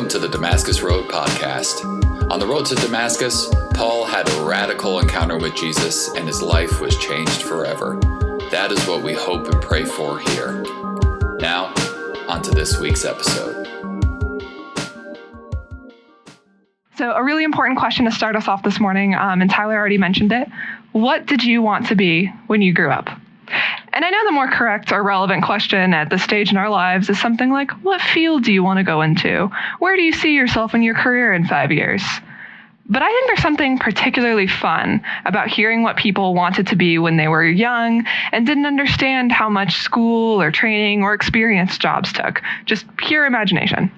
Welcome to the Damascus Road podcast. On the road to Damascus, Paul had a radical encounter with Jesus and his life was changed forever. That is what we hope and pray for here. Now, on to this week's episode. So a really important question to start us off this morning, and Tyler already mentioned it. What did you want to be when you grew up? And I know the more correct or relevant question at this stage in our lives is something like, what field do you want to go into? Where do you see yourself in your career in 5 years? But I think there's something particularly fun about hearing what people wanted to be when they were young and didn't understand how much school or training or experience jobs took. Just pure imagination.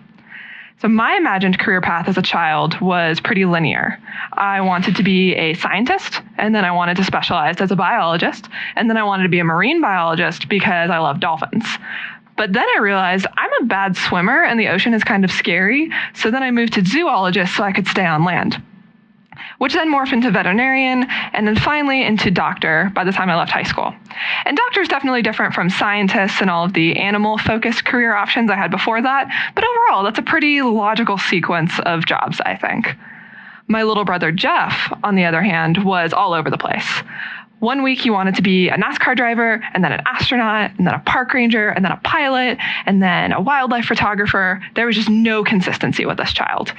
So my imagined career path as a child was pretty linear. I wanted to be a scientist, and then I wanted to specialize as a biologist, and then I wanted to be a marine biologist because I love dolphins. But then I realized I'm a bad swimmer and the ocean is kind of scary, so then I moved to zoologist so I could stay on land, which then morphed into veterinarian, and then finally into doctor by the time I left high school. And doctor is definitely different from scientists and all of the animal-focused career options I had before that, but overall, that's a pretty logical sequence of jobs, I think. My little brother Jeff, on the other hand, was all over the place. One week he wanted to be a NASCAR driver, and then an astronaut, and then a park ranger, and then a pilot, and then a wildlife photographer. There was just no consistency with this child.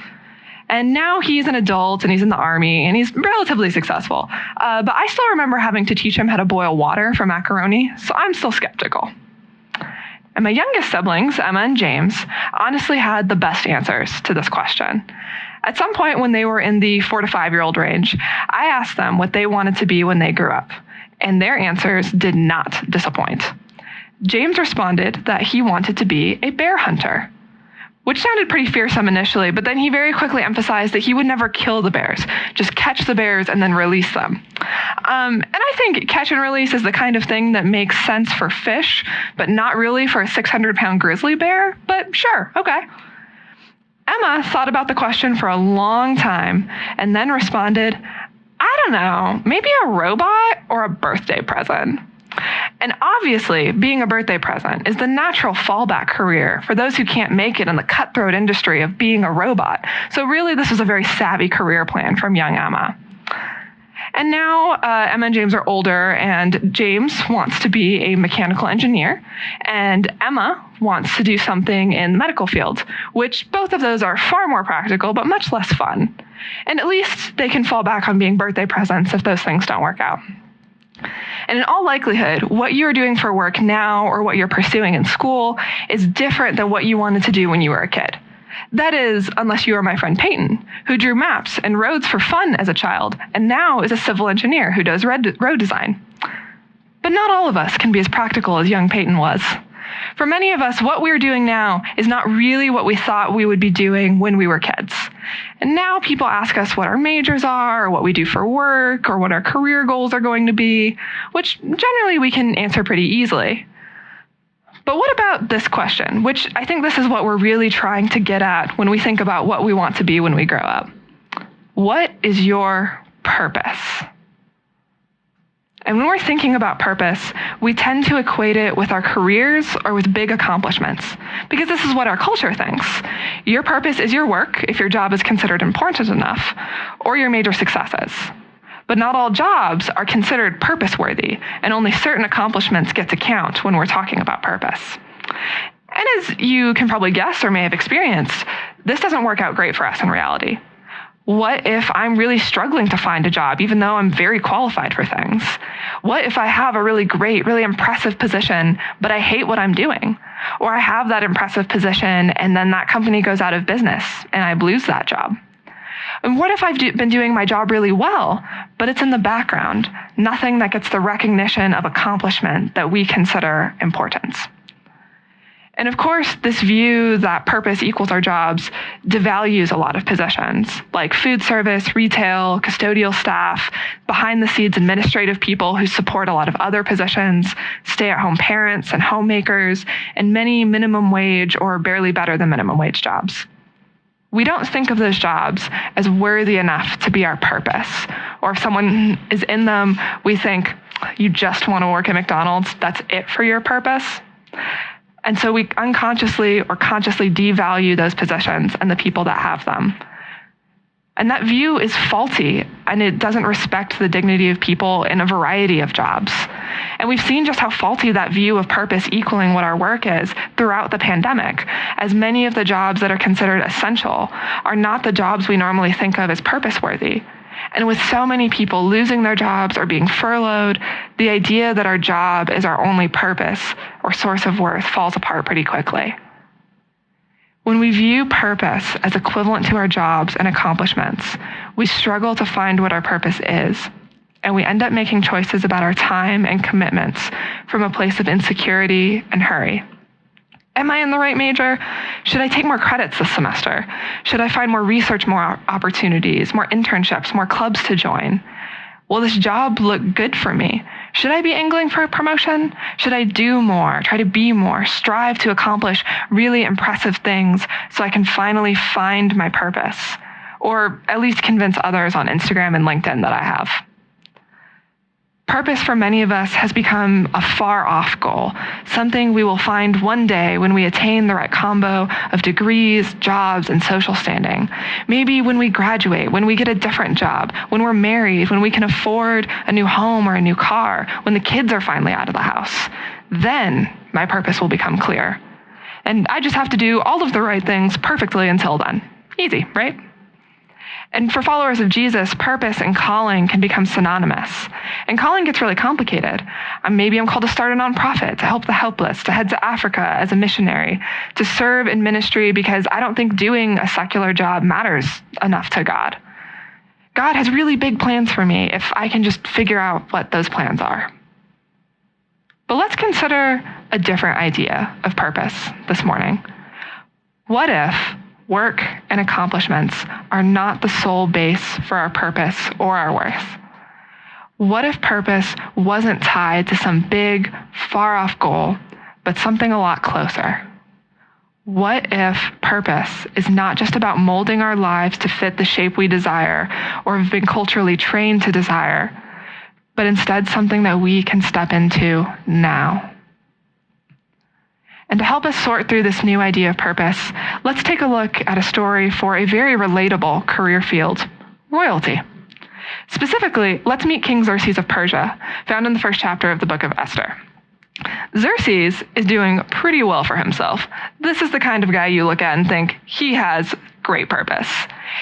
And now he's an adult and he's in the Army and he's relatively successful. But I still remember having to teach him how to boil water for macaroni, so I'm still skeptical. And my youngest siblings, Emma and James, honestly had the best answers to this question. At some point when they were in the 4 to 5-year-old range, I asked them what they wanted to be when they grew up, and their answers did not disappoint. James responded that he wanted to be a bear hunter, which sounded pretty fearsome initially, but then he very quickly emphasized that he would never kill the bears, just catch the bears and then release them. And I think catch and release is the kind of thing that makes sense for fish, but not really for a 600-pound grizzly bear, but sure, okay. Emma thought about the question for a long time and then responded, I don't know, maybe a robot or a birthday present. And obviously, being a birthday present is the natural fallback career for those who can't make it in the cutthroat industry of being a robot. So really, this was a very savvy career plan from young Emma. And now Emma and James are older, and James wants to be a mechanical engineer, and Emma wants to do something in the medical field, which both of those are far more practical, but much less fun. And at least they can fall back on being birthday presents if those things don't work out. And in all likelihood, what you're doing for work now or what you're pursuing in school is different than what you wanted to do when you were a kid. That is, unless you are my friend Peyton, who drew maps and roads for fun as a child, and now is a civil engineer who does road design. But not all of us can be as practical as young Peyton was. For many of us, what we're doing now is not really what we thought we would be doing when we were kids. And now people ask us what our majors are, or what we do for work, or what our career goals are going to be, which generally we can answer pretty easily. But what about this question, which I think this is what we're really trying to get at when we think about what we want to be when we grow up. What is your purpose? And when we're thinking about purpose, we tend to equate it with our careers or with big accomplishments, because this is what our culture thinks. Your purpose is your work, if your job is considered important enough, or your major successes. But not all jobs are considered purpose-worthy, and only certain accomplishments get to count when we're talking about purpose. And as you can probably guess or may have experienced, this doesn't work out great for us in reality. What if I'm really struggling to find a job, even though I'm very qualified for things? What if I have a really great, really impressive position, but I hate what I'm doing? Or I have that impressive position, and then that company goes out of business, and I lose that job? And what if I've been doing my job really well, but it's in the background, nothing that gets the recognition of accomplishment that we consider important? And of course, this view that purpose equals our jobs devalues a lot of positions, like food service, retail, custodial staff, behind-the-scenes administrative people who support a lot of other positions, stay-at-home parents and homemakers, and many minimum wage or barely better than minimum wage jobs. We don't think of those jobs as worthy enough to be our purpose. Or if someone is in them, we think, you just want to work at McDonald's, that's it for your purpose. And so we unconsciously or consciously devalue those positions and the people that have them. And that view is faulty, and it doesn't respect the dignity of people in a variety of jobs. And we've seen just how faulty that view of purpose equaling what our work is throughout the pandemic, as many of the jobs that are considered essential are not the jobs we normally think of as purpose-worthy. And with so many people losing their jobs or being furloughed, the idea that our job is our only purpose or source of worth falls apart pretty quickly. When we view purpose as equivalent to our jobs and accomplishments, we struggle to find what our purpose is, and we end up making choices about our time and commitments from a place of insecurity and hurry. Am I in the right major? Should I take more credits this semester? Should I find more research, more opportunities, more internships, more clubs to join? Will this job look good for me? Should I be angling for a promotion? Should I do more, try to be more, strive to accomplish really impressive things so I can finally find my purpose? Or at least convince others on Instagram and LinkedIn that I have. Purpose for many of us has become a far-off goal, something we will find one day when we attain the right combo of degrees, jobs, and social standing. Maybe when we graduate, when we get a different job, when we're married, when we can afford a new home or a new car, when the kids are finally out of the house. Then my purpose will become clear. And I just have to do all of the right things perfectly until then. Easy, right? And for followers of Jesus, purpose and calling can become synonymous. And calling gets really complicated. Maybe I'm called to start a nonprofit, to help the helpless, to head to Africa as a missionary, to serve in ministry because I don't think doing a secular job matters enough to God. God has really big plans for me if I can just figure out what those plans are. But let's consider a different idea of purpose this morning. What if work and accomplishments are not the sole base for our purpose or our worth? What if purpose wasn't tied to some big, far-off goal, but something a lot closer? What if purpose is not just about molding our lives to fit the shape we desire or have been culturally trained to desire, but instead something that we can step into now? And to help us sort through this new idea of purpose, let's take a look at a story for a very relatable career field, royalty. Specifically, let's meet King Xerxes of Persia, found in the first chapter of the book of Esther. Xerxes is doing pretty well for himself. This is the kind of guy you look at and think, he has great purpose.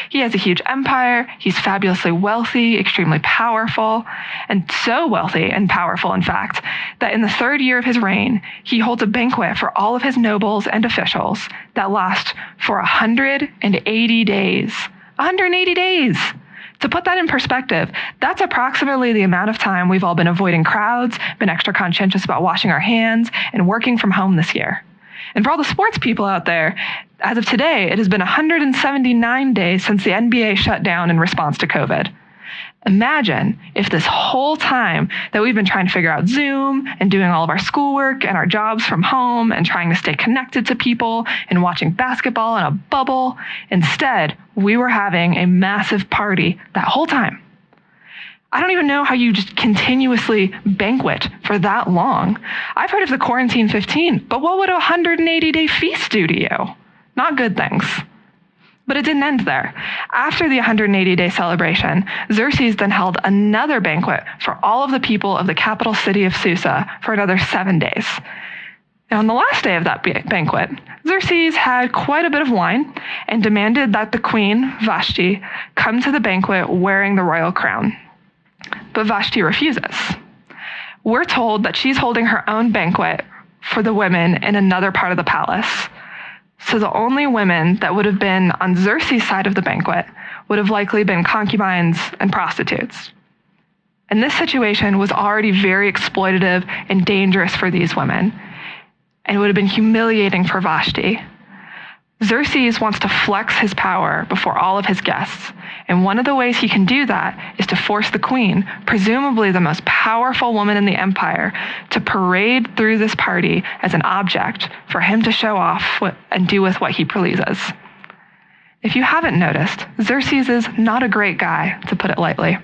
He has a huge empire, he's fabulously wealthy, extremely powerful, and so wealthy and powerful, in fact, that in the third year of his reign, he holds a banquet for all of his nobles and officials that lasts for 180 days. 180 days! To put that in perspective, that's approximately the amount of time we've all been avoiding crowds, been extra conscientious about washing our hands, and working from home this year. And for all the sports people out there, as of today, it has been 179 days since the NBA shut down in response to COVID. Imagine if this whole time that we've been trying to figure out Zoom and doing all of our schoolwork and our jobs from home and trying to stay connected to people and watching basketball in a bubble, instead, we were having a massive party that whole time. I don't even know how you just continuously banquet for that long. I've heard of the quarantine 15, but what would a 180-day feast do to you? Not good things. But it didn't end there. After the 180-day celebration, Xerxes then held another banquet for all of the people of the capital city of Susa for another 7 days. And on the last day of that banquet, Xerxes had quite a bit of wine and demanded that the queen, Vashti, come to the banquet wearing the royal crown. But Vashti refuses. We're told that she's holding her own banquet for the women in another part of the palace. So the only women that would have been on Xerxes' side of the banquet would have likely been concubines and prostitutes. And this situation was already very exploitative and dangerous for these women. And it would have been humiliating for Vashti. Xerxes wants to flex his power before all of his guests. And one of the ways he can do that is to force the queen, presumably the most powerful woman in the empire, to parade through this party as an object for him to show off and do with what he pleases. If you haven't noticed, Xerxes is not a great guy, to put it lightly.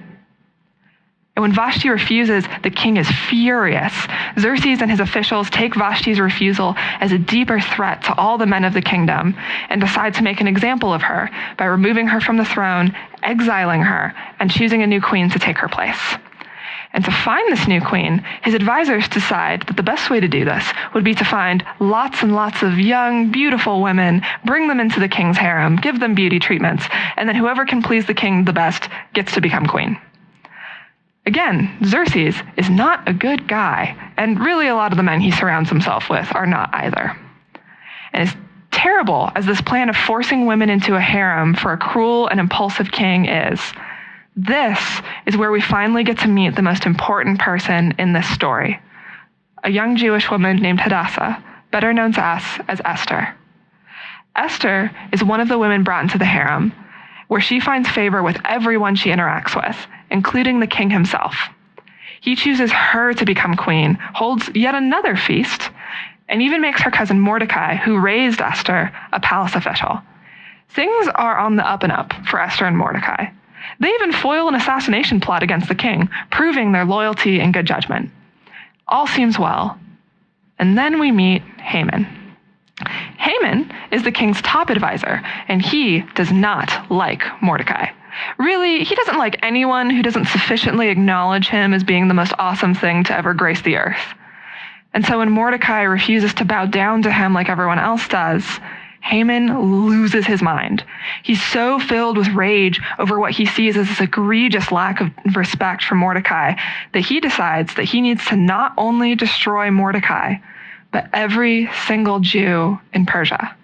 And when Vashti refuses, the king is furious. Xerxes and his officials take Vashti's refusal as a deeper threat to all the men of the kingdom and decide to make an example of her by removing her from the throne, exiling her, and choosing a new queen to take her place. And to find this new queen, his advisors decide that the best way to do this would be to find lots and lots of young, beautiful women, bring them into the king's harem, give them beauty treatments, and then whoever can please the king the best gets to become queen. Again, Xerxes is not a good guy, and really a lot of the men he surrounds himself with are not either. And as terrible as this plan of forcing women into a harem for a cruel and impulsive king is, this is where we finally get to meet the most important person in this story, a young Jewish woman named Hadassah, better known to us as Esther. Esther is one of the women brought into the harem, where she finds favor with everyone she interacts with, including the king himself. He chooses her to become queen, holds yet another feast, and even makes her cousin Mordecai, who raised Esther, a palace official. Things are on the up and up for Esther and Mordecai. They even foil an assassination plot against the king, proving their loyalty and good judgment. All seems well. And then we meet Haman. Haman is the king's top advisor, and he does not like Mordecai. Really, he doesn't like anyone who doesn't sufficiently acknowledge him as being the most awesome thing to ever grace the earth. And so when Mordecai refuses to bow down to him like everyone else does, Haman loses his mind. He's so filled with rage over what he sees as this egregious lack of respect for Mordecai that he decides that he needs to not only destroy Mordecai, but every single Jew in Persia.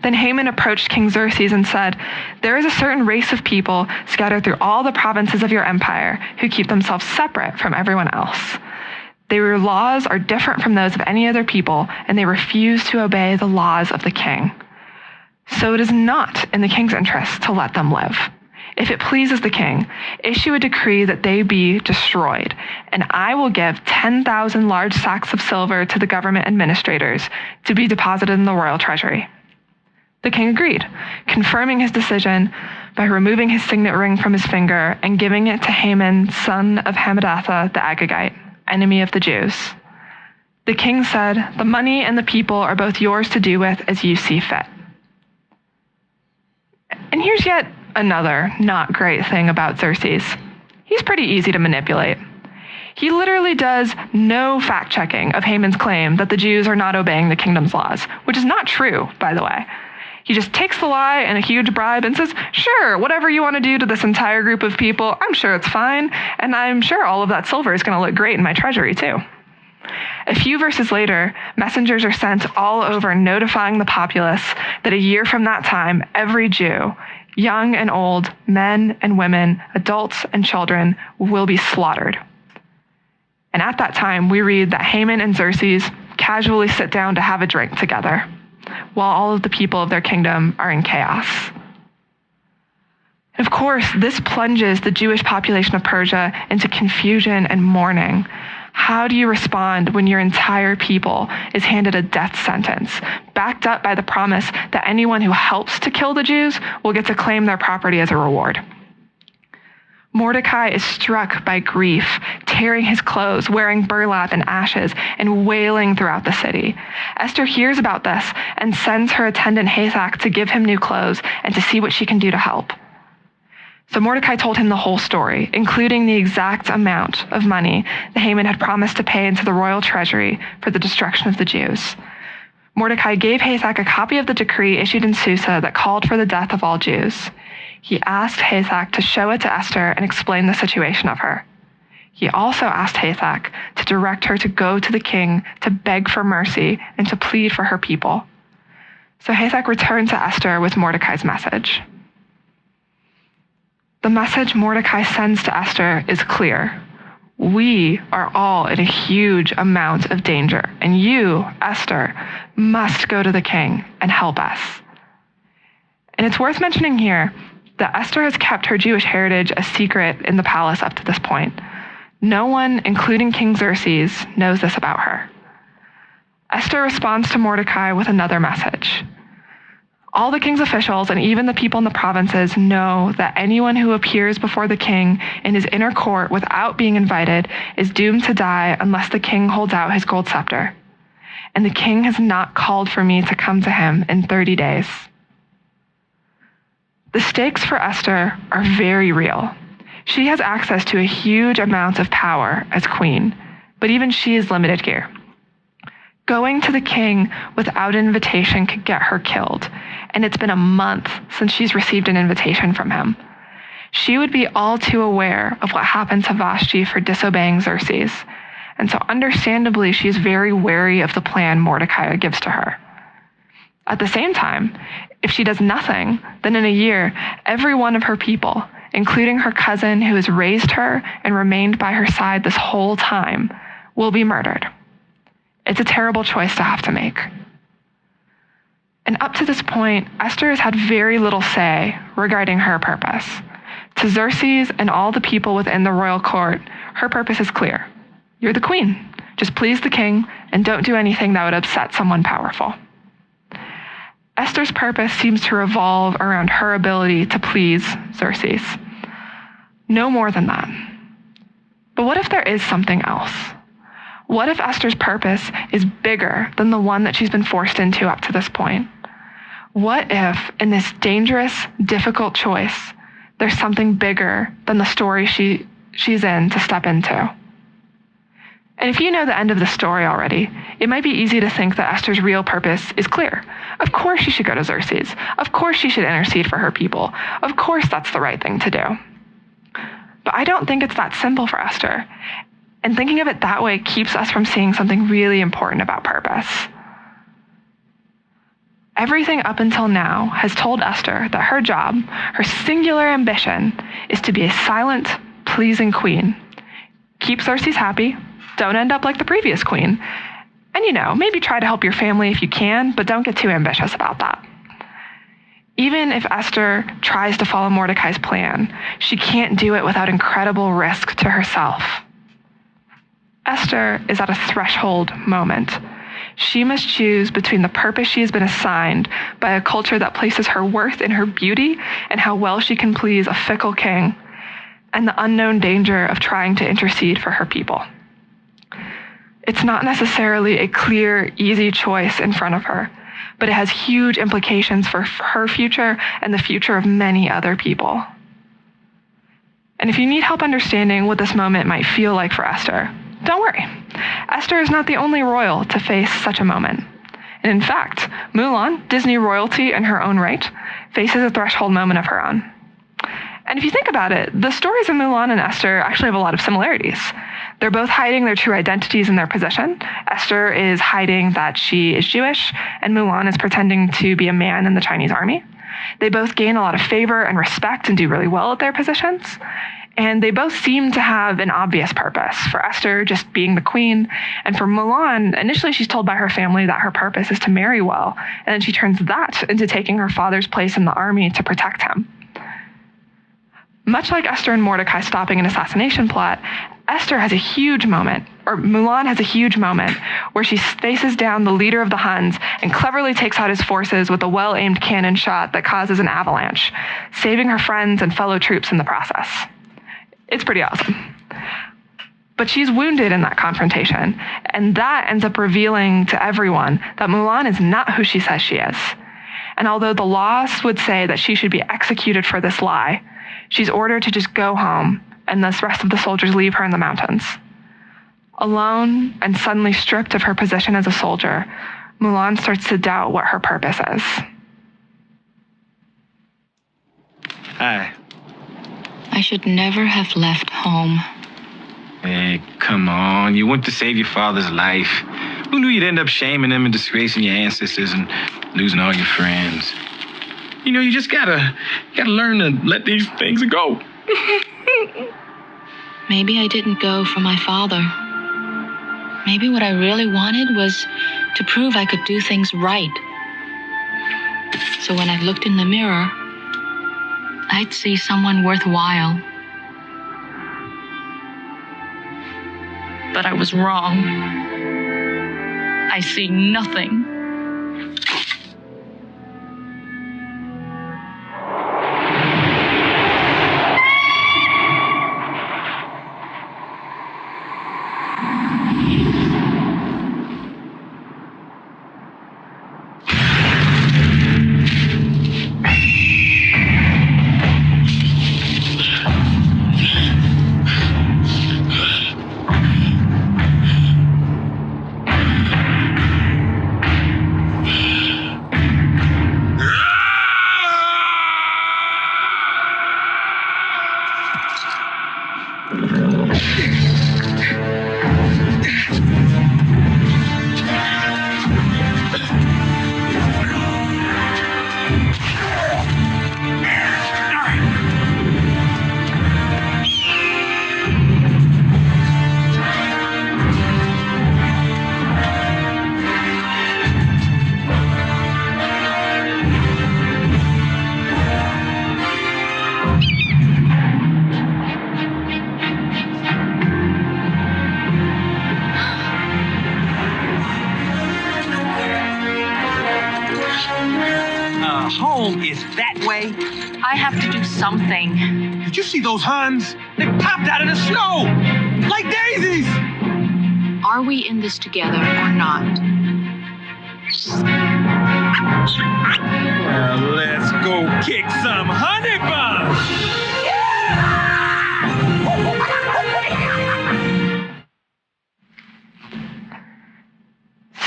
Then Haman approached King Xerxes and said, "There is a certain race of people scattered through all the provinces of your empire who keep themselves separate from everyone else. Their laws are different from those of any other people, and they refuse to obey the laws of the king. So it is not in the king's interest to let them live. If it pleases the king, issue a decree that they be destroyed, and I will give 10,000 large sacks of silver to the government administrators to be deposited in the royal treasury." The king agreed, confirming his decision by removing his signet ring from his finger and giving it to Haman, son of Hammedatha the Agagite, enemy of the Jews. The king said, "The money and the people are both yours to do with as you see fit." And here's yet another not great thing about Xerxes. He's pretty easy to manipulate. He literally does no fact-checking of Haman's claim that the Jews are not obeying the kingdom's laws, which is not true, by the way. He just takes the lie and a huge bribe and says, "Sure, whatever you want to do to this entire group of people, I'm sure it's fine, and I'm sure all of that silver is going to look great in my treasury too." A few verses later, messengers are sent all over notifying the populace that a year from that time, every Jew, young and old, men and women, adults and children, will be slaughtered. And at that time, we read that Haman and Xerxes casually sit down to have a drink together, while all of the people of their kingdom are in chaos. And of course, this plunges the Jewish population of Persia into confusion and mourning. How do you respond when your entire people is handed a death sentence, backed up by the promise that anyone who helps to kill the Jews will get to claim their property as a reward? Mordecai is struck by grief, tearing his clothes, wearing burlap and ashes, and wailing throughout the city. Esther hears about this and sends her attendant Hathach to give him new clothes and to see what she can do to help. So Mordecai told him the whole story, including the exact amount of money that Haman had promised to pay into the royal treasury for the destruction of the Jews. Mordecai gave Hathach a copy of the decree issued in Susa that called for the death of all Jews. He asked Hathach to show it to Esther and explain the situation of her. He also asked Hathach to direct her to go to the king to beg for mercy and to plead for her people. So Hathach returned to Esther with Mordecai's message. The message Mordecai sends to Esther is clear. We are all in a huge amount of danger, and you, Esther, must go to the king and help us. And it's worth mentioning here that Esther has kept her Jewish heritage a secret in the palace up to this point. No one, including King Xerxes, knows this about her. Esther responds to Mordecai with another message. All the king's officials and even the people in the provinces know that anyone who appears before the king in his inner court without being invited is doomed to die unless the king holds out his gold scepter. And the king has not called for me to come to him in 30 days. The stakes for Esther are very real. She has access to a huge amount of power as queen, but even she is limited here. Going to the king without an invitation could get her killed, and it's been a month since she's received an invitation from him. She would be all too aware of what happened to Vashti for disobeying Xerxes, and so understandably she is very wary of the plan Mordecai gives to her. At the same time, if she does nothing, then in a year, every one of her people, including her cousin who has raised her and remained by her side this whole time, will be murdered. It's a terrible choice to have to make. And up to this point, Esther has had very little say regarding her purpose. To Xerxes and all the people within the royal court, her purpose is clear. You're the queen. Just please the king and don't do anything that would upset someone powerful. Esther's purpose seems to revolve around her ability to please Xerxes. No more than that. But what if there is something else? What if Esther's purpose is bigger than the one that she's been forced into up to this point? What if, in this dangerous, difficult choice, there's something bigger than the story she's in to step into? And if you know the end of the story already, it might be easy to think that Esther's real purpose is clear. Of course she should go to Xerxes. Of course she should intercede for her people. Of course that's the right thing to do. But I don't think it's that simple for Esther. And thinking of it that way keeps us from seeing something really important about purpose. Everything up until now has told Esther that her job, her singular ambition, is to be a silent, pleasing queen. Keep Xerxes happy, don't end up like the previous queen, and maybe try to help your family if you can, but don't get too ambitious about that. Even if Esther tries to follow Mordecai's plan, she can't do it without incredible risk to herself. Esther is at a threshold moment. She must choose between the purpose she has been assigned by a culture that places her worth in her beauty and how well she can please a fickle king, and the unknown danger of trying to intercede for her people. It's not necessarily a clear, easy choice in front of her, but it has huge implications for her future and the future of many other people. And if you need help understanding what this moment might feel like for Esther, don't worry. Esther is not the only royal to face such a moment. And in fact, Mulan, Disney royalty in her own right, faces a threshold moment of her own. And if you think about it, the stories of Mulan and Esther actually have a lot of similarities. They're both hiding their true identities in their position. Esther is hiding that she is Jewish, and Mulan is pretending to be a man in the Chinese army. They both gain a lot of favor and respect and do really well at their positions. And they both seem to have an obvious purpose. For Esther, just being the queen. And for Mulan, initially she's told by her family that her purpose is to marry well. And then she turns that into taking her father's place in the army to protect him. Much like Esther and Mordecai stopping an assassination plot, Esther has a huge moment, or Mulan has a huge moment, where she faces down the leader of the Huns and cleverly takes out his forces with a well-aimed cannon shot that causes an avalanche, saving her friends and fellow troops in the process. It's pretty awesome. But she's wounded in that confrontation, and that ends up revealing to everyone that Mulan is not who she says she is. And although the laws would say that she should be executed for this lie, she's ordered to just go home, and the rest of the soldiers leave her in the mountains. Alone and suddenly stripped of her position as a soldier, Mulan starts to doubt what her purpose is. Hi. I should never have left home. Hey, come on. You went to save your father's life. Who knew you'd end up shaming him and disgracing your ancestors and losing all your friends? You just gotta learn to let these things go. Maybe I didn't go for my father. Maybe what I really wanted was to prove I could do things right. So when I looked in the mirror, I'd see someone worthwhile. But I was wrong. I see nothing. home is that way? I have to do something. Did you see those Huns? They popped out of the snow like daisies! Are we in this together or not? Well, let's go kick some honey buns!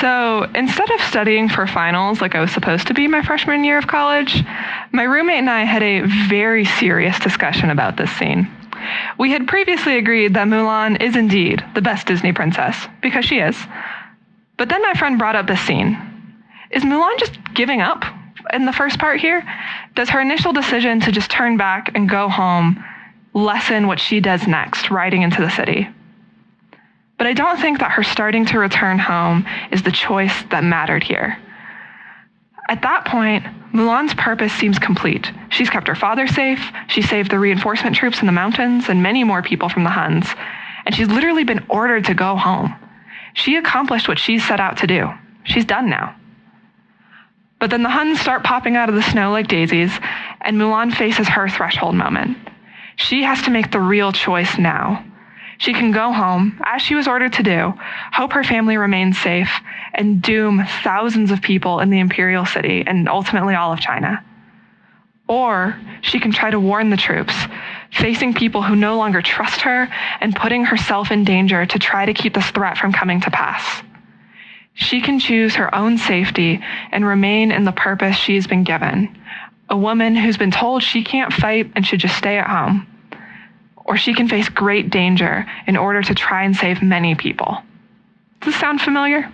So instead of studying for finals like I was supposed to be my freshman year of college, my roommate and I had a very serious discussion about this scene. We had previously agreed that Mulan is indeed the best Disney princess, because she is. But then my friend brought up this scene. Is Mulan just giving up in the first part here? Does her initial decision to just turn back and go home lessen what she does next, riding into the city? But I don't think that her starting to return home is the choice that mattered here. At that point, Mulan's purpose seems complete. She's kept her father safe, she saved the reinforcement troops in the mountains and many more people from the Huns, and she's literally been ordered to go home. She accomplished what she set out to do. She's done now. But then the Huns start popping out of the snow like daisies, and Mulan faces her threshold moment. She has to make the real choice now. She can go home, as she was ordered to do, hope her family remains safe, and doom thousands of people in the imperial city and ultimately all of China. Or she can try to warn the troops, facing people who no longer trust her and putting herself in danger to try to keep this threat from coming to pass. She can choose her own safety and remain in the purpose she's been given, a woman who's been told she can't fight and should just stay at home. Or she can face great danger in order to try and save many people. Does this sound familiar?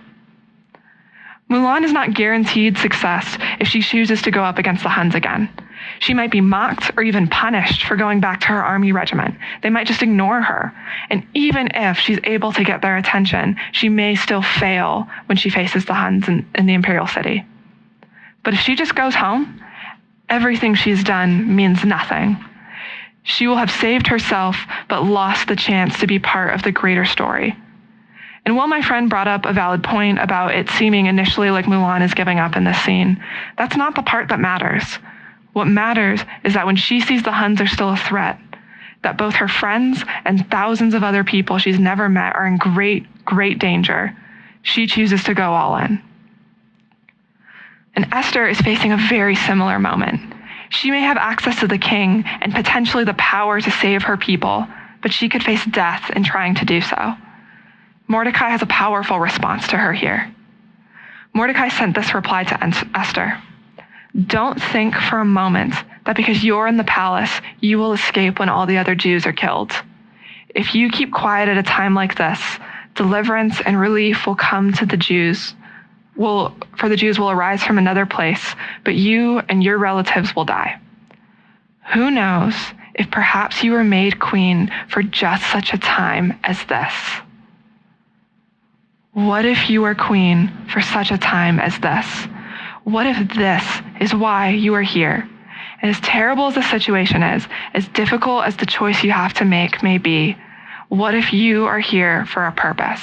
Mulan is not guaranteed success if she chooses to go up against the Huns again. She might be mocked or even punished for going back to her army regiment. They might just ignore her. And even if she's able to get their attention, she may still fail when she faces the Huns in the imperial city. But if she just goes home, everything she's done means nothing. She will have saved herself, but lost the chance to be part of the greater story. And while my friend brought up a valid point about it seeming initially like Mulan is giving up in this scene, that's not the part that matters. What matters is that when she sees the Huns are still a threat, that both her friends and thousands of other people she's never met are in great, great danger, she chooses to go all in. And Esther is facing a very similar moment. She may have access to the king and potentially the power to save her people, but she could face death in trying to do so. Mordecai has a powerful response to her here. Mordecai sent this reply to Esther. Don't think for a moment that because you're in the palace, you will escape when all the other Jews are killed. If you keep quiet at a time like this, deliverance and relief will come to the Jews. For the Jews will arise from another place, but you and your relatives will die. Who knows if perhaps you were made queen for just such a time as this? What if you were queen for such a time as this? What if this is why you are here? And as terrible as the situation is, as difficult as the choice you have to make may be, what if you are here for a purpose?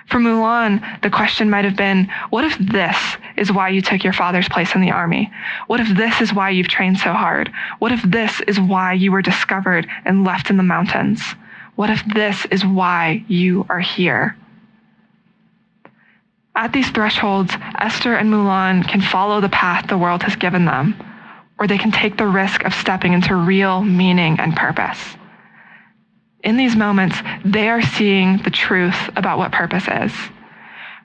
For Mulan, the question might have been, what if this is why you took your father's place in the army? What if this is why you've trained so hard? What if this is why you were discovered and left in the mountains? What if this is why you are here? At these thresholds, Esther and Mulan can follow the path the world has given them, or they can take the risk of stepping into real meaning and purpose. In these moments, they are seeing the truth about what purpose is.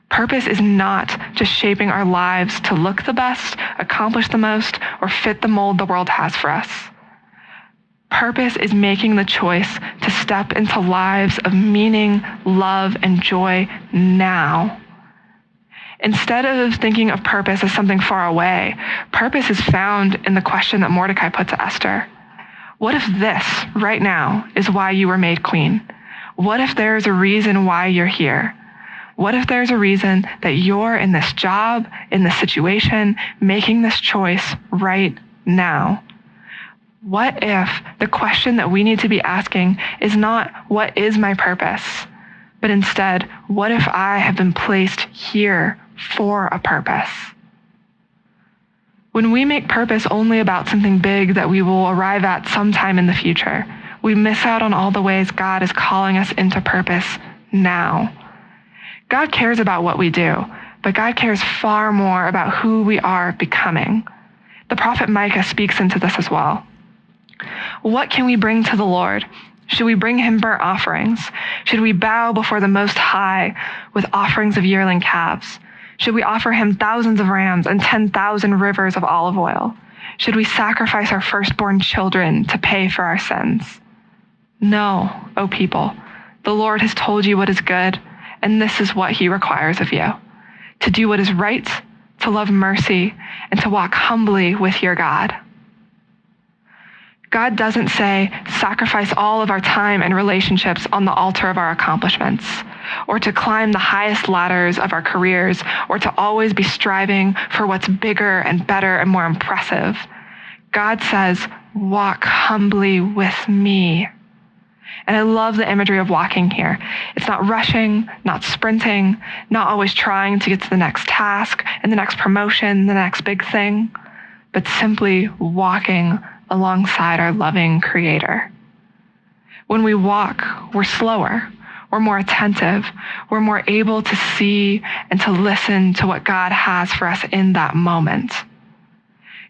Purpose is not just shaping our lives to look the best, accomplish the most, or fit the mold the world has for us. Purpose is making the choice to step into lives of meaning, love, and joy now. Instead of thinking of purpose as something far away, purpose is found in the question that Mordecai put to Esther. What if this, right now, is why you were made queen? What if there's a reason why you're here? What if there's a reason that you're in this job, in this situation, making this choice right now? What if the question that we need to be asking is not, what is my purpose? But instead, what if I have been placed here for a purpose? When we make purpose only about something big that we will arrive at sometime in the future, we miss out on all the ways God is calling us into purpose now. God cares about what we do, but God cares far more about who we are becoming. The prophet Micah speaks into this as well. What can we bring to the Lord? Should we bring him burnt offerings? Should we bow before the Most High with offerings of yearling calves? Should we offer him thousands of rams and 10,000 rivers of olive oil? Should we sacrifice our firstborn children to pay for our sins? No, O people, the Lord has told you what is good, and this is what he requires of you: to do what is right, to love mercy, and to walk humbly with your God. God doesn't say, sacrifice all of our time and relationships on the altar of our accomplishments, or to climb the highest ladders of our careers, or to always be striving for what's bigger and better and more impressive. God says, walk humbly with me. And I love the imagery of walking here. It's not rushing, not sprinting, not always trying to get to the next task and the next promotion, the next big thing, but simply walking alongside our loving Creator. When we walk, we're slower, we're more attentive, we're more able to see and to listen to what God has for us in that moment.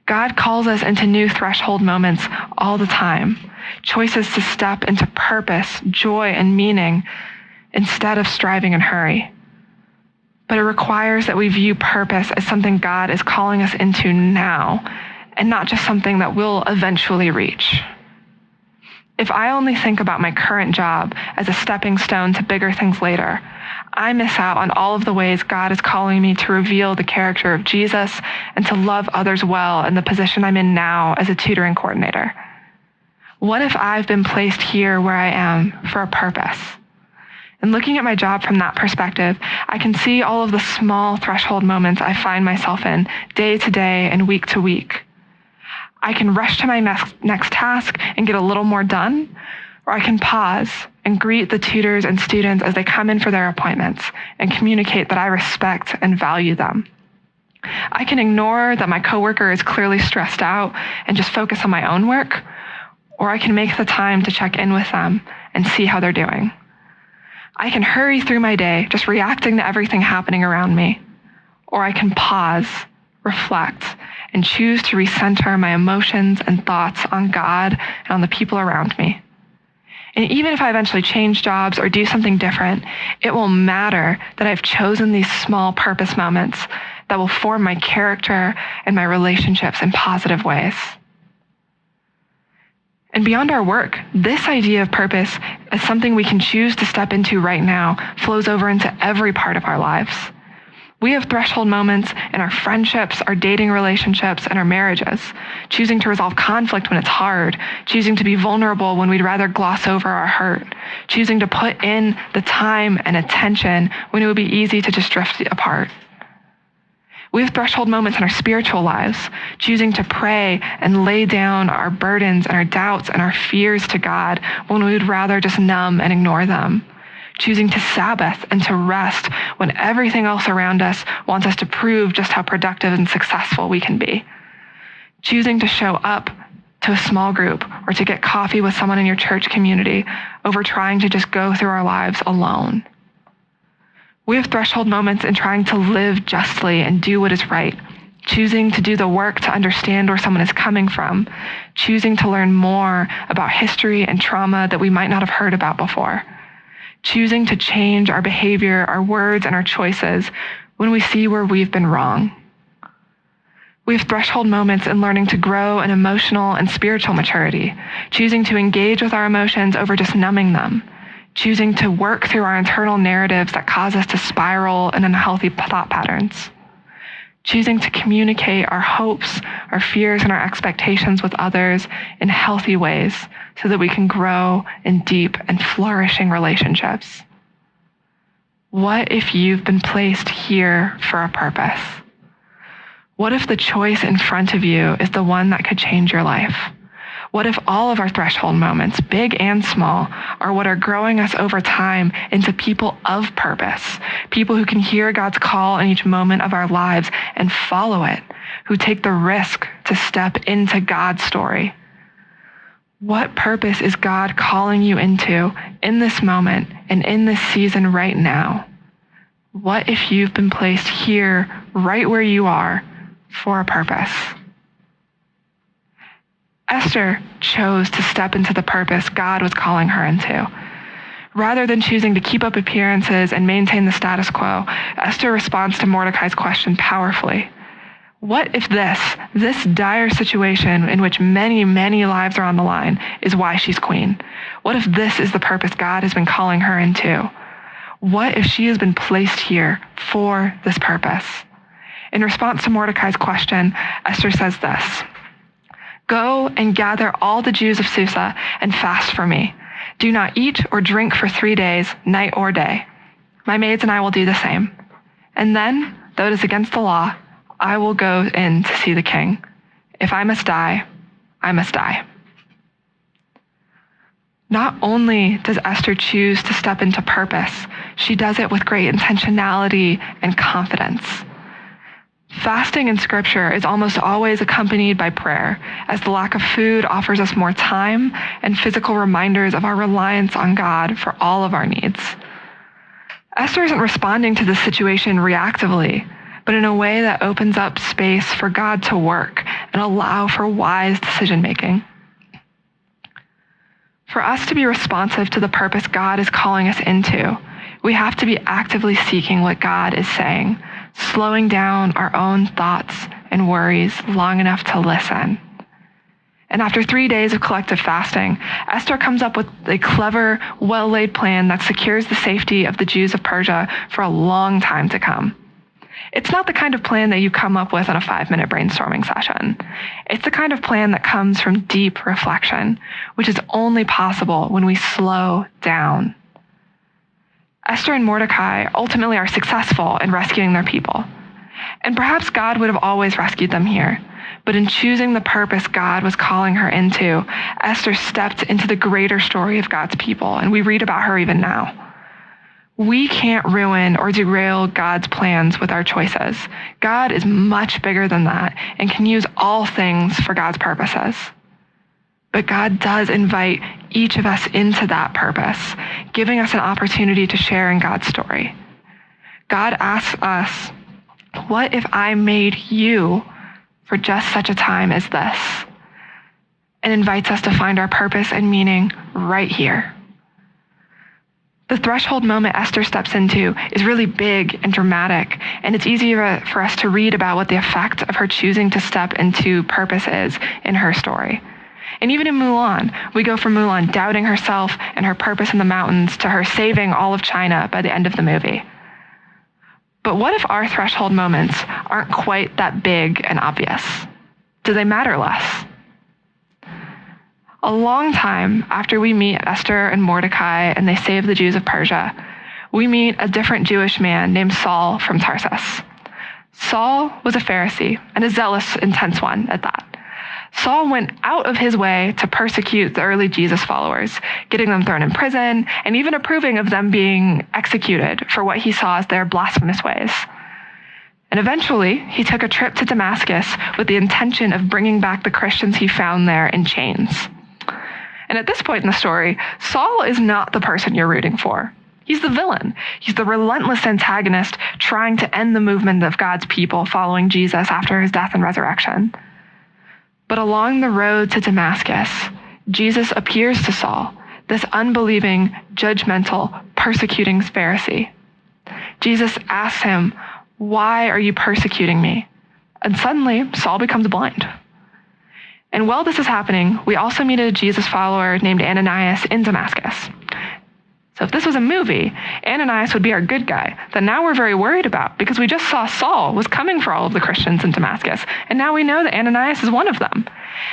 God calls us into new threshold moments all the time, choices to step into purpose, joy, and meaning instead of striving and hurry. But it requires that we view purpose as something God is calling us into now, and not just something that we'll eventually reach. If I only think about my current job as a stepping stone to bigger things later, I miss out on all of the ways God is calling me to reveal the character of Jesus and to love others well in the position I'm in now as a tutoring coordinator. What if I've been placed here where I am for a purpose? And looking at my job from that perspective, I can see all of the small threshold moments I find myself in day to day and week to week. I can rush to my next task and get a little more done, or I can pause and greet the tutors and students as they come in for their appointments and communicate that I respect and value them. I can ignore that my coworker is clearly stressed out and just focus on my own work, or I can make the time to check in with them and see how they're doing. I can hurry through my day, just reacting to everything happening around me, or I can pause, reflect, and choose to recenter my emotions and thoughts on God and on the people around me. And even if I eventually change jobs or do something different, it will matter that I've chosen these small purpose moments that will form my character and my relationships in positive ways. And beyond our work, this idea of purpose as something we can choose to step into right now flows over into every part of our lives. We have threshold moments in our friendships, our dating relationships, and our marriages, choosing to resolve conflict when it's hard, choosing to be vulnerable when we'd rather gloss over our hurt, choosing to put in the time and attention when it would be easy to just drift apart. We have threshold moments in our spiritual lives, choosing to pray and lay down our burdens and our doubts and our fears to God when we would rather just numb and ignore them. Choosing to Sabbath and to rest when everything else around us wants us to prove just how productive and successful we can be. Choosing to show up to a small group or to get coffee with someone in your church community over trying to just go through our lives alone. We have threshold moments in trying to live justly and do what is right, choosing to do the work to understand where someone is coming from, choosing to learn more about history and trauma that we might not have heard about before, choosing to change our behavior, our words, and our choices when we see where we've been wrong. We have threshold moments in learning to grow in emotional and spiritual maturity, choosing to engage with our emotions over just numbing them, choosing to work through our internal narratives that cause us to spiral in unhealthy thought patterns, choosing to communicate our hopes, our fears, and our expectations with others in healthy ways so that we can grow in deep and flourishing relationships. What if you've been placed here for a purpose? What if the choice in front of you is the one that could change your life? What if all of our threshold moments, big and small, are what are growing us over time into people of purpose, people who can hear God's call in each moment of our lives and follow it, who take the risk to step into God's story? What purpose is God calling you into in this moment and in this season right now? What if you've been placed here, right where you are, for a purpose? Esther chose to step into the purpose God was calling her into. Rather than choosing to keep up appearances and maintain the status quo, Esther responds to Mordecai's question powerfully. What if this dire situation in which many, many lives are on the line is why she's queen? What if this is the purpose God has been calling her into? What if she has been placed here for this purpose? In response to Mordecai's question, Esther says this: "Go and gather all the Jews of Susa and fast for me. Do not eat or drink for 3 days, night or day. My maids and I will do the same. And then, though it is against the law, I will go in to see the king. If I must die, I must die." Not only does Esther choose to step into purpose, she does it with great intentionality and confidence. Fasting in Scripture is almost always accompanied by prayer, as the lack of food offers us more time and physical reminders of our reliance on God for all of our needs. Esther isn't responding to this situation reactively, but in a way that opens up space for God to work and allow for wise decision-making. For us to be responsive to the purpose God is calling us into, we have to be actively seeking what God is saying, slowing down our own thoughts and worries long enough to listen. And after 3 days of collective fasting, Esther comes up with a clever, well-laid plan that secures the safety of the Jews of Persia for a long time to come. It's not the kind of plan that you come up with in a 5-minute brainstorming session. It's the kind of plan that comes from deep reflection, which is only possible when we slow down. Esther and Mordecai ultimately are successful in rescuing their people. And perhaps God would have always rescued them here. But in choosing the purpose God was calling her into, Esther stepped into the greater story of God's people, and we read about her even now. We can't ruin or derail God's plans with our choices. God is much bigger than that and can use all things for God's purposes. But God does invite each of us into that purpose, giving us an opportunity to share in God's story. God asks us, what if I made you for just such a time as this? And invites us to find our purpose and meaning right here. The threshold moment Esther steps into is really big and dramatic, and it's easier for us to read about what the effect of her choosing to step into purpose is in her story. And even in Mulan, we go from Mulan doubting herself and her purpose in the mountains to her saving all of China by the end of the movie. But what if our threshold moments aren't quite that big and obvious? Do they matter less? A long time after we meet Esther and Mordecai and they save the Jews of Persia, we meet a different Jewish man named Saul from Tarsus. Saul was a Pharisee, and a zealous, intense one at that. Saul went out of his way to persecute the early Jesus followers, getting them thrown in prison and even approving of them being executed for what he saw as their blasphemous ways. And eventually, he took a trip to Damascus with the intention of bringing back the Christians he found there in chains. And at this point in the story, Saul is not the person you're rooting for. He's the villain. He's the relentless antagonist trying to end the movement of God's people following Jesus after his death and resurrection. But along the road to Damascus, Jesus appears to Saul, this unbelieving, judgmental, persecuting Pharisee. Jesus asks him, "Why are you persecuting me?" And suddenly, Saul becomes blind. And while this is happening, we also meet a Jesus follower named Ananias in Damascus. So if this was a movie, Ananias would be our good guy that now we're very worried about because we just saw Saul was coming for all of the Christians in Damascus. And now we know that Ananias is one of them.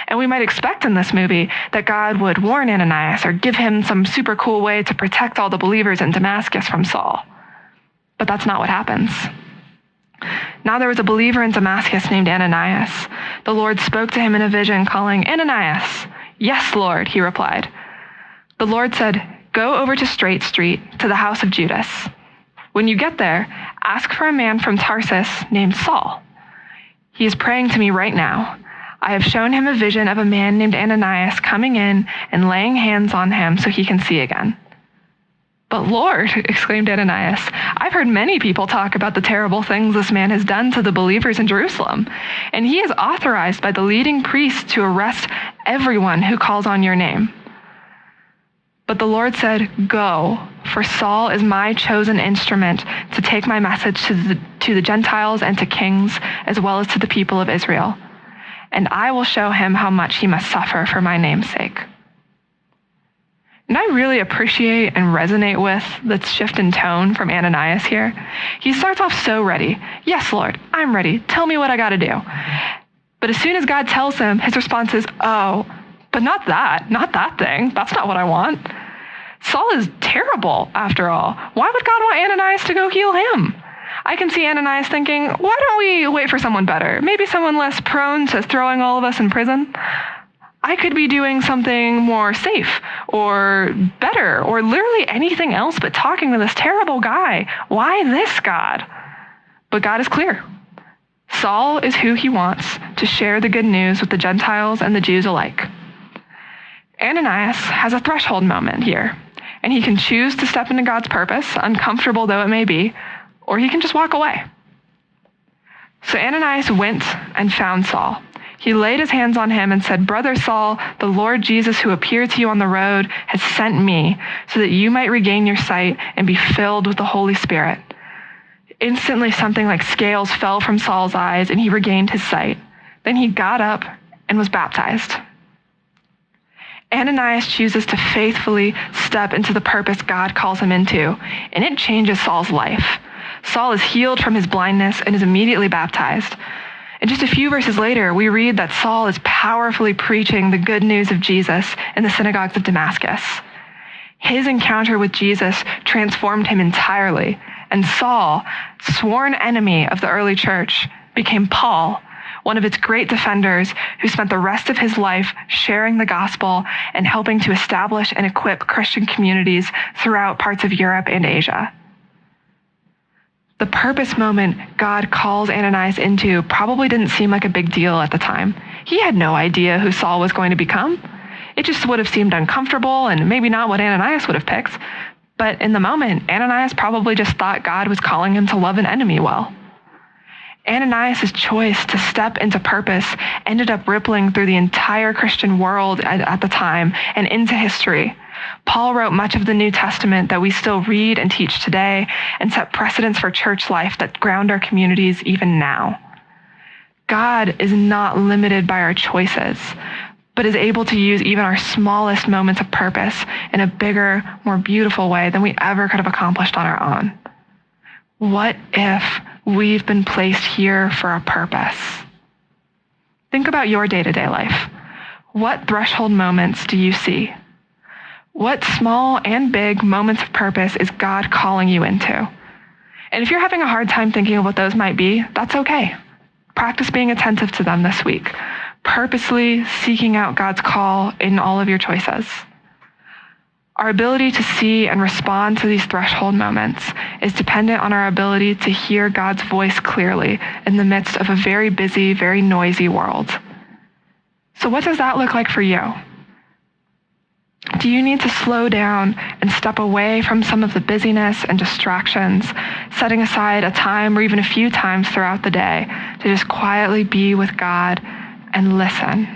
And we might expect in this movie that God would warn Ananias or give him some super cool way to protect all the believers in Damascus from Saul. But that's not what happens. Now there was a believer in Damascus named Ananias. The Lord spoke to him in a vision, calling, "Ananias." "Yes, Lord," he replied. The Lord said, "Go over to Straight Street to the house of Judas. When you get there, ask for a man from Tarsus named Saul. He is praying to me right now. I have shown him a vision of a man named Ananias coming in and laying hands on him so he can see again." "But Lord," exclaimed Ananias, "I've heard many people talk about the terrible things this man has done to the believers in Jerusalem, and he is authorized by the leading priests to arrest everyone who calls on your name." But the Lord said, "Go, for Saul is my chosen instrument to take my message to the Gentiles and to kings, as well as to the people of Israel. And I will show him how much he must suffer for my name's sake." And I really appreciate and resonate with the shift in tone from Ananias here. He starts off so ready. "Yes, Lord, I'm ready. Tell me what I got to do." But as soon as God tells him, his response is, "Oh, but not that thing. That's not what I want." Saul is terrible, after all. Why would God want Ananias to go heal him? I can see Ananias thinking, why don't we wait for someone better? Maybe someone less prone to throwing all of us in prison? I could be doing something more safe or better or literally anything else but talking to this terrible guy. Why this God? But God is clear. Saul is who he wants to share the good news with the Gentiles and the Jews alike. Ananias has a threshold moment here, and he can choose to step into God's purpose, uncomfortable though it may be, or he can just walk away. So Ananias went and found Saul. He laid his hands on him and said, "Brother Saul, the Lord Jesus who appeared to you on the road has sent me so that you might regain your sight and be filled with the Holy Spirit." Instantly, something like scales fell from Saul's eyes and he regained his sight. Then he got up and was baptized. Ananias chooses to faithfully step into the purpose God calls him into, and it changes Saul's life. Saul is healed from his blindness and is immediately baptized. And just a few verses later, we read that Saul is powerfully preaching the good news of Jesus in the synagogues of Damascus. His encounter with Jesus transformed him entirely, and Saul, sworn enemy of the early church, became Paul, one of its great defenders who spent the rest of his life sharing the gospel and helping to establish and equip Christian communities throughout parts of Europe and Asia. The purpose moment God calls Ananias into probably didn't seem like a big deal at the time. He had no idea who Saul was going to become. It just would have seemed uncomfortable and maybe not what Ananias would have picked. But in the moment, Ananias probably just thought God was calling him to love an enemy well. Ananias' choice to step into purpose ended up rippling through the entire Christian world at the time and into history. Paul wrote much of the New Testament that we still read and teach today and set precedents for church life that ground our communities even now. God is not limited by our choices, but is able to use even our smallest moments of purpose in a bigger, more beautiful way than we ever could have accomplished on our own. What if we've been placed here for a purpose? Think about your day-to-day life. What threshold moments do you see? What small and big moments of purpose is God calling you into? And if you're having a hard time thinking of what those might be, that's okay. Practice being attentive to them this week, purposely seeking out God's call in all of your choices. Our ability to see and respond to these threshold moments is dependent on our ability to hear God's voice clearly in the midst of a very busy, very noisy world. So what does that look like for you? Do you need to slow down and step away from some of the busyness and distractions, setting aside a time or even a few times throughout the day to just quietly be with God and listen?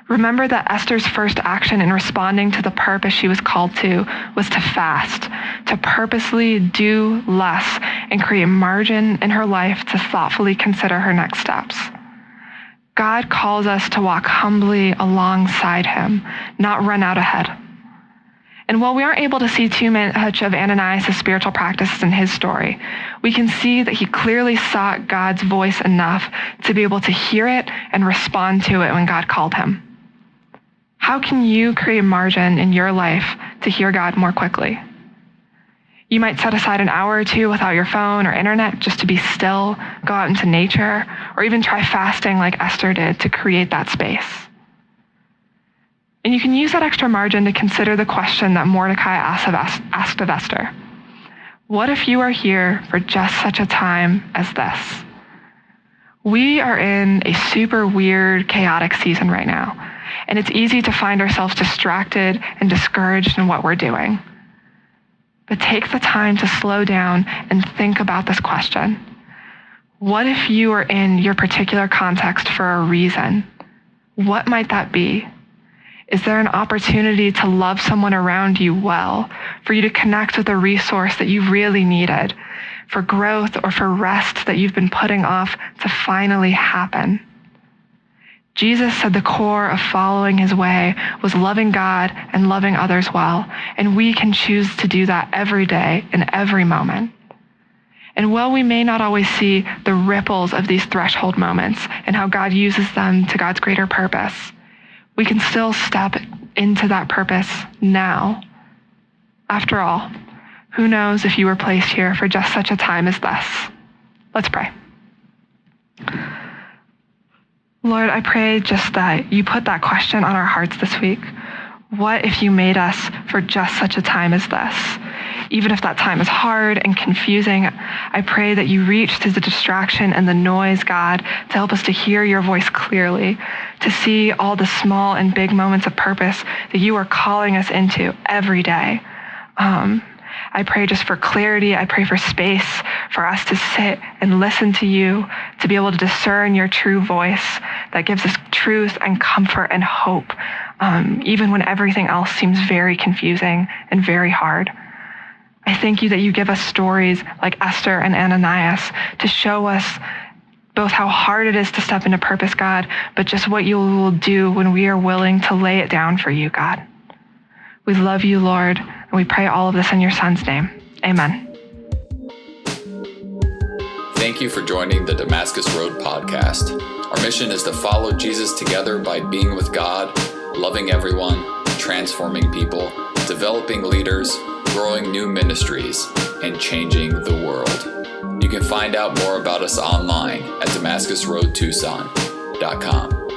Remember that Esther's first action in responding to the purpose she was called to was to fast, to purposely do less and create margin in her life to thoughtfully consider her next steps. God calls us to walk humbly alongside him, not run out ahead. And while we aren't able to see too much of Ananias' spiritual practices in his story, we can see that he clearly sought God's voice enough to be able to hear it and respond to it when God called him. How can you create margin in your life to hear God more quickly? You might set aside an hour or two without your phone or internet just to be still, go out into nature, or even try fasting like Esther did to create that space. And you can use that extra margin to consider the question that Mordecai asked of Esther. What if you are here for just such a time as this? We are in a super weird, chaotic season right now, and it's easy to find ourselves distracted and discouraged in what we're doing. But take the time to slow down and think about this question. What if you are in your particular context for a reason? What might that be? Is there an opportunity to love someone around you well, for you to connect with a resource that you really needed, for growth or for rest that you've been putting off to finally happen? Jesus said the core of following his way was loving God and loving others well, and we can choose to do that every day in every moment. And while we may not always see the ripples of these threshold moments and how God uses them to God's greater purpose, we can still step into that purpose now. After all, who knows if you were placed here for just such a time as this? Let's pray. Lord, I pray just that you put that question on our hearts this week. What if you made us for just such a time as this? Even if that time is hard and confusing, I pray that you reach through the distraction and the noise, God, to help us to hear your voice clearly, to see all the small and big moments of purpose that you are calling us into every day. I pray just for clarity. I pray for space for us to sit and listen to you, to be able to discern your true voice that gives us truth and comfort and hope, even when everything else seems very confusing and very hard. I thank you that you give us stories like Esther and Ananias to show us both how hard it is to step into purpose, God, but just what you will do when we are willing to lay it down for you, God. We love you, Lord, and we pray all of this in your Son's name. Amen. Thank you for joining the Damascus Road podcast. Our mission is to follow Jesus together by being with God, loving everyone, transforming people, developing leaders, growing new ministries, and changing the world. You can find out more about us online at DamascusRoadTucson.com.